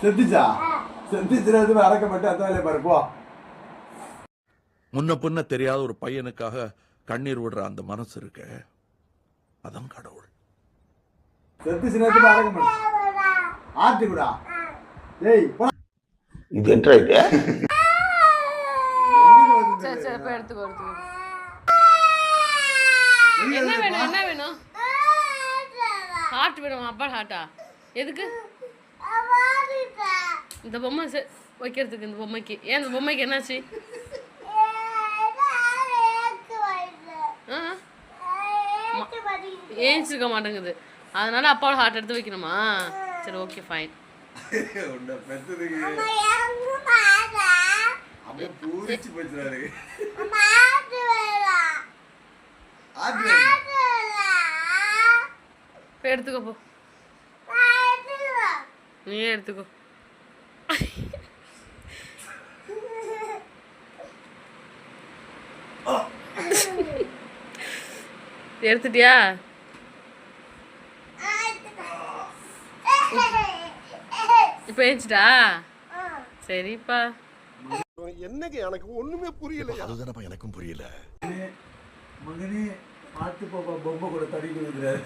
செத்துச்சா? செத்துச்சுறது அடக்கப்பட்டு அந்த வேலையை பாரு போ. முன்ன பின்ன தெரியாத ஒரு பையனுக்காக கண்ணீர் விடுற அந்த மனசு இருக்க, அதான் கடவுள். செத்துச்சுறது அடக்கப்பட்டு ஆட்டுக்குடா. ஏய் இது என்ன இது? சரி சரி போய் எடுத்துக்கோ. என்ன வேணும் என்ன வேணும்? ஹார்ட் வேணும். அப்பா ஹார்ட்டா எதுக்கு? இந்த பொம்மை வைக்கிறதுக்கு. இந்த பொம்மைக்கு ஏன் இந்த பொம்மைக்கு என்னாச்சு? ஏஞ்சிருக்க மாட்டேங்குது, அதனால அப்பாவோட ஹார்ட் எடுத்து வைக்கணுமா? சரி ஓகே ஃபைன். எடுத்துக்கோ போ, நீயே எடுத்துக்கோ. எடுத்துட்டியா? இப்ப ஏஞ்சிட்டா? சரிப்பா. என்னங்க எனக்கு ஒண்ணுமே புரியல. அதுதானப்பா எனக்கும் புரியல. மகனே பார்த்து போப்பா, பொம்மை கூட தடிக்கு விடுறாரு.